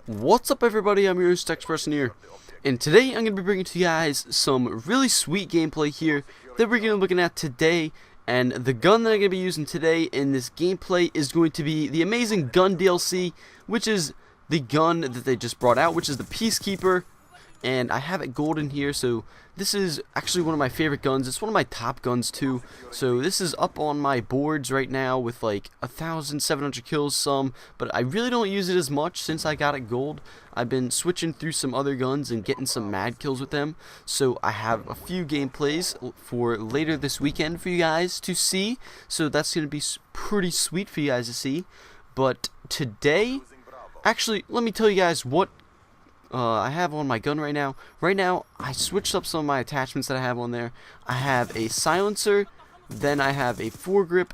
What's up, everybody? I'm your host Person here, and today I'm going to be bringing to you guys some really sweet gameplay here that we're going to be looking at today. And the gun that I'm going to be using today in this gameplay is going to be the amazing gun DLC, which is the gun that they just brought out, which is the Peacekeeper. And I have it golden here, so this is actually one of my favorite guns. It's one of my top guns too. So this is up on my boards right now with like 1,700 kills some, but I really don't use it as much since I got it gold. I've been switching through some other guns and getting some mad kills with them. So I have a few gameplays for later this weekend for you guys to see. So that's going to be pretty sweet for you guys to see. But today, actually, let me tell you guys what I have on my gun right now. Right now, I switched up some of my attachments that I have on there. I have a silencer, then I have a foregrip,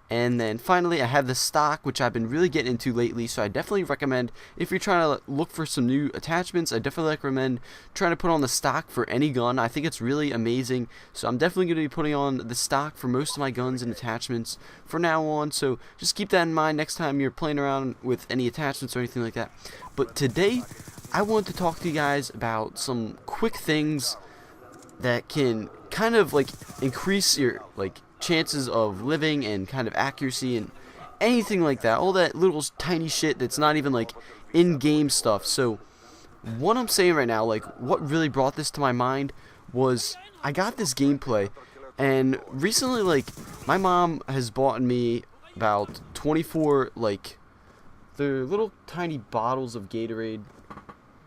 and then finally I have the stock, which I've been really getting into lately. So I definitely recommend, if you're trying to look for some new attachments, I definitely recommend trying to put on the stock for any gun. I think it's really amazing. So I'm definitely going to be putting on the stock for most of my guns and attachments from now on. So just keep that in mind next time you're playing around with any attachments or anything like that. But today, I want to talk to you guys about some quick things that can kind of like increase your chances of living and kind of accuracy and anything like that. All that little tiny shit that's not even like in-game stuff. So what I'm saying right now, like what really brought this to my mind was I got this gameplay, and recently like my mom has bought me about 24 they're little tiny bottles of Gatorade.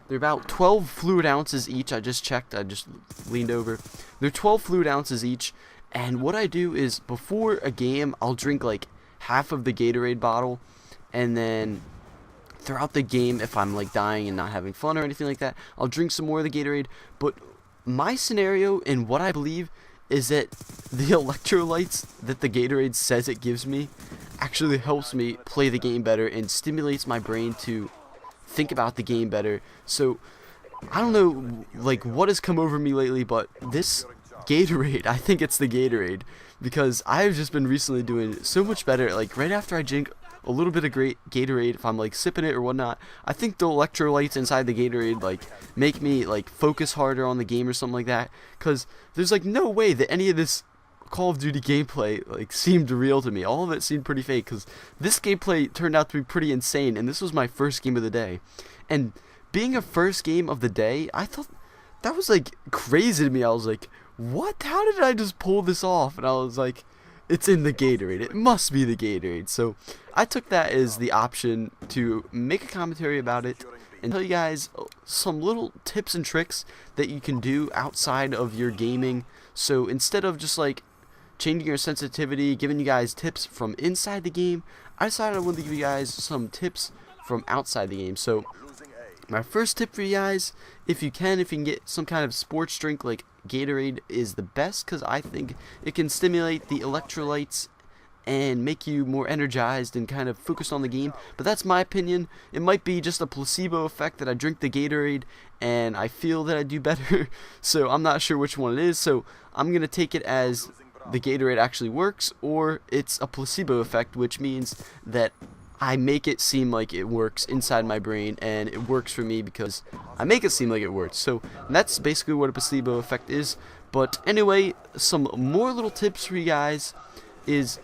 They're about 12 fluid ounces each. I just checked. I just leaned over. They're 12 fluid ounces each. And what I do is before a game, I'll drink like half of the Gatorade bottle. And then throughout the game, if I'm like dying and not having fun or anything like that, I'll drink some more of the Gatorade. But my scenario and what I believe is that the electrolytes that the Gatorade says it gives me actually helps me play the game better and stimulates my brain to think about the game better. So I don't know like what has come over me lately, but this Gatorade, I think it's the Gatorade, because I've just been recently doing so much better. Like right after I drink a little bit of great Gatorade, if I'm like sipping it or whatnot, I think the electrolytes inside the Gatorade like make me like focus harder on the game or something like that, because there's like no way that any of this Call of Duty gameplay like seemed real to me. All of it seemed pretty fake, because this gameplay turned out to be pretty insane, and this was my first game of the day. And being a first game of the day, I thought that was like crazy to me. I was like, what? How did I just pull this off? And I was like, it's in the Gatorade. It must be the Gatorade. So I took that as the option to make a commentary about it and tell you guys some little tips and tricks that you can do outside of your gaming. So instead of just like changing your sensitivity, giving you guys tips from inside the game, I decided I wanted to give you guys some tips from outside the game. So my first tip for you guys, if you can get some kind of sports drink like Gatorade, is the best, because I think it can stimulate the electrolytes and make you more energized and kind of focused on the game. But that's my opinion. It might be just a placebo effect that I drink the Gatorade and I feel that I do better. So I'm not sure which one it is. So I'm going to take it as the Gatorade actually works, or it's a placebo effect, which means that I make it seem like it works inside my brain, and it works for me because I make it seem like it works. So that's basically what a placebo effect is. But anyway, some more little tips for you guys is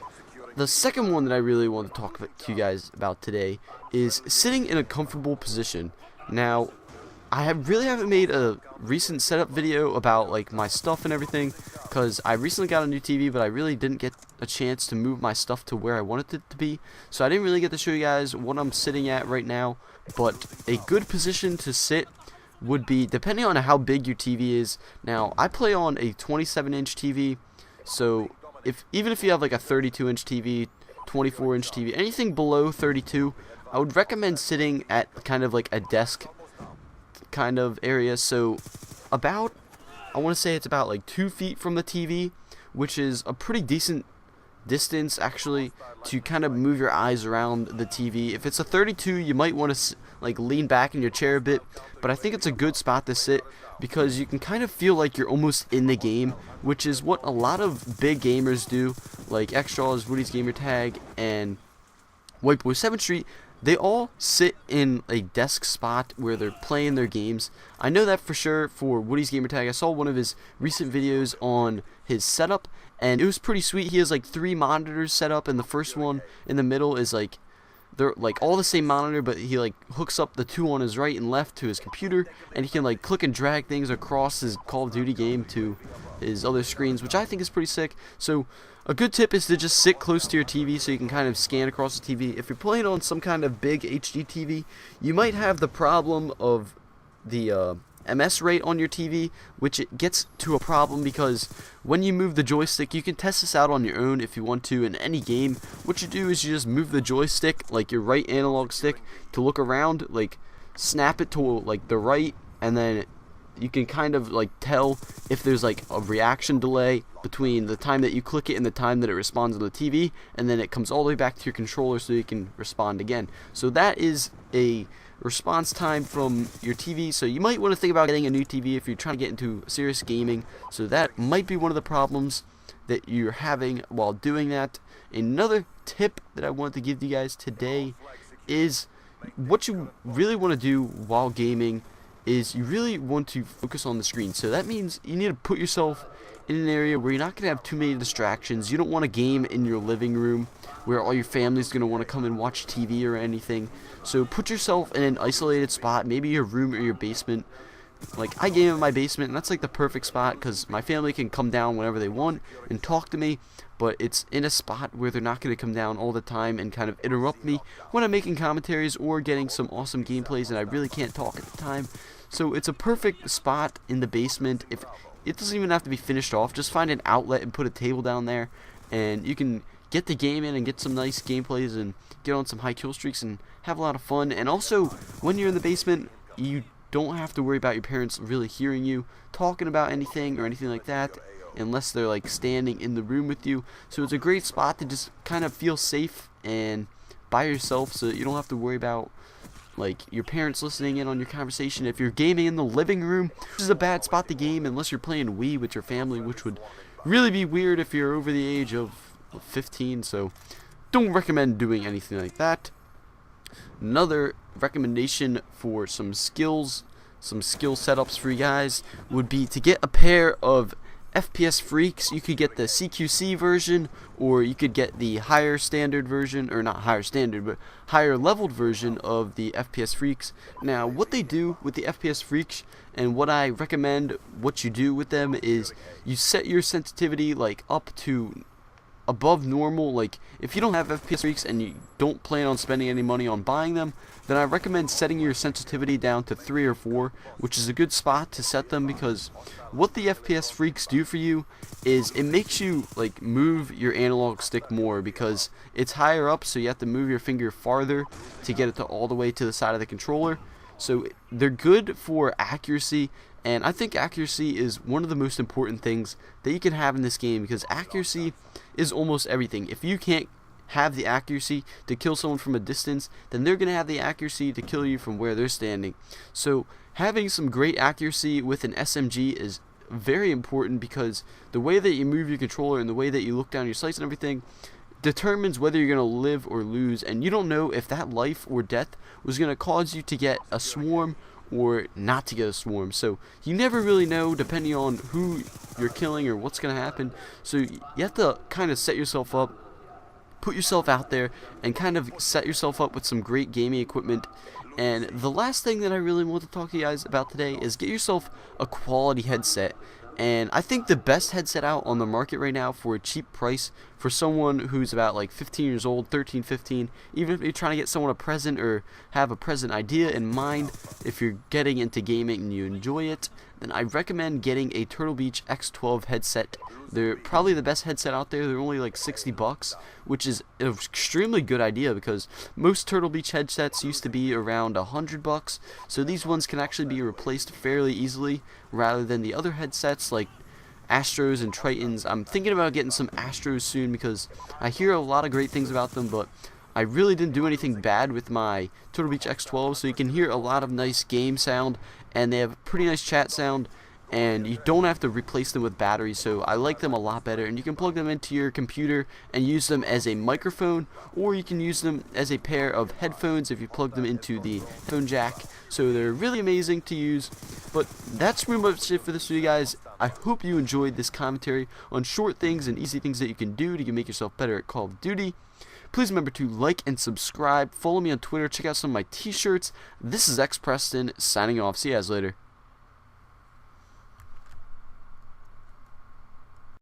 the second one that I really want to talk to you guys about today is sitting in a comfortable position. Now, I really haven't made a recent setup video about like my stuff and everything, because I recently got a new TV, but I really didn't get a chance to move my stuff to where I wanted it to be. So I didn't really get to show you guys what I'm sitting at right now. But a good position to sit would be, depending on how big your TV is. Now, I play on a 27-inch TV, so even if you have like a 32-inch TV, 24-inch TV, anything below 32, I would recommend sitting at kind of like a desk kind of area. So about, I want to say it's about like 2 feet from the TV, which is a pretty decent distance actually to kind of move your eyes around the TV. If it's a 32, you might want to like lean back in your chair a bit, but I think it's a good spot to sit because you can kind of feel like you're almost in the game, which is what a lot of big gamers do, like Xtraws, Woody's Gamer Tag, and White Boy 7th Street. they all sit in a desk spot where they're playing their games. I know that for sure for Woody's Gamertag. I saw one of his recent videos on his setup, and it was pretty sweet. He has like 3 monitors set up, and the first one in the middle is like, they're like all the same monitor, but he like hooks up the 2 on his right and left to his computer, and he can like click and drag things across his Call of Duty game to his other screens, which I think is pretty sick. So a good tip is to just sit close to your TV so you can kind of scan across the TV. If you're playing on some kind of big HD TV, you might have the problem of the MS rate on your TV, which it gets to a problem because when you move the joystick, you can test this out on your own if you want to in any game. What you do is you just move the joystick, like your right analog stick, to look around, like snap it to like the right, and then you can kind of like tell if there's like a reaction delay between the time that you click it and the time that it responds on the TV, and then it comes all the way back to your controller so you can respond again. So that is a response time from your TV. So you might want to think about getting a new TV if you're trying to get into serious gaming. So that might be one of the problems that you're having while doing that. Another tip that I wanted to give you guys today is what you really want to do while gaming is you really want to focus on the screen. So that means you need to put yourself in an area where you're not going to have too many distractions. You don't want to game in your living room where all your family's going to want to come and watch TV or anything. So put yourself in an isolated spot, maybe your room or your basement. Like, I game in my basement, and that's like the perfect spot because my family can come down whenever they want and talk to me, but it's in a spot where they're not going to come down all the time and kind of interrupt me when I'm making commentaries or getting some awesome gameplays and I really can't talk at the time. So it's a perfect spot in the basement. If it doesn't even have to be finished off, just find an outlet and put a table down there, and you can get the game in and get some nice gameplays and get on some high kill streaks and have a lot of fun. And also, when you're in the basement, you don't have to worry about your parents really hearing you talking about anything or anything like that unless they're like standing in the room with you. So it's a great spot to just kind of feel safe and by yourself so that you don't have to worry about like your parents listening in on your conversation. If you're gaming in the living room, this is a bad spot to game unless you're playing Wii with your family, which would really be weird if you're over the age of 15. So don't recommend doing anything like that. Another recommendation for some skill setups for you guys would be to get a pair of FPS Freaks. You could get the CQC version, or you could get the higher standard version, or not higher standard, but higher leveled version of the FPS Freaks. Now, what they do with the FPS Freaks, and what I recommend what you do with them, is you set your sensitivity like up to above normal. Like, if you don't have FPS Freaks and you don't plan on spending any money on buying them, then I recommend setting your sensitivity down to 3 or 4, which is a good spot to set them, because what the FPS Freaks do for you is it makes you like move your analog stick more, because it's higher up, so you have to move your finger farther to get it to all the way to the side of the controller. So they're good for accuracy, and I think accuracy is one of the most important things that you can have in this game, because accuracy is almost everything. If you can't have the accuracy to kill someone from a distance, then they're going to have the accuracy to kill you from where they're standing. So having some great accuracy with an SMG is very important, because the way that you move your controller and the way that you look down your sights and everything determines whether you're going to live or lose, and you don't know if that life or death was going to cause you to get a swarm or not to get a swarm. So you never really know depending on who you're killing or what's going to happen. So you have to kind of set yourself up, put yourself out there, and kind of set yourself up with some great gaming equipment. And the last thing that I really want to talk to you guys about today is get yourself a quality headset. And I think the best headset out on the market right now for a cheap price for someone who's about like 15 years old, 13, 15, even if you're trying to get someone a present or have a present idea in mind, if you're getting into gaming and you enjoy it, then I recommend getting a Turtle Beach X12 headset. They're probably the best headset out there. They're only like $60, which is an extremely good idea, because most Turtle Beach headsets used to be around $100. So these ones can actually be replaced fairly easily, rather than the other headsets like Astros and Tritons. I'm thinking about getting some Astros soon, because I hear a lot of great things about them, but I really didn't do anything bad with my Turtle Beach X12, so you can hear a lot of nice game sound, and they have pretty nice chat sound, and you don't have to replace them with batteries, so I like them a lot better. And you can plug them into your computer and use them as a microphone, or you can use them as a pair of headphones if you plug them into the headphone jack. So they're really amazing to use. But that's pretty much it for this video, guys. I hope you enjoyed this commentary on short things and easy things that you can do to make yourself better at Call of Duty. Please remember to like and subscribe. Follow me on Twitter. Check out some of my t-shirts. This is X Preston signing off. See you guys later.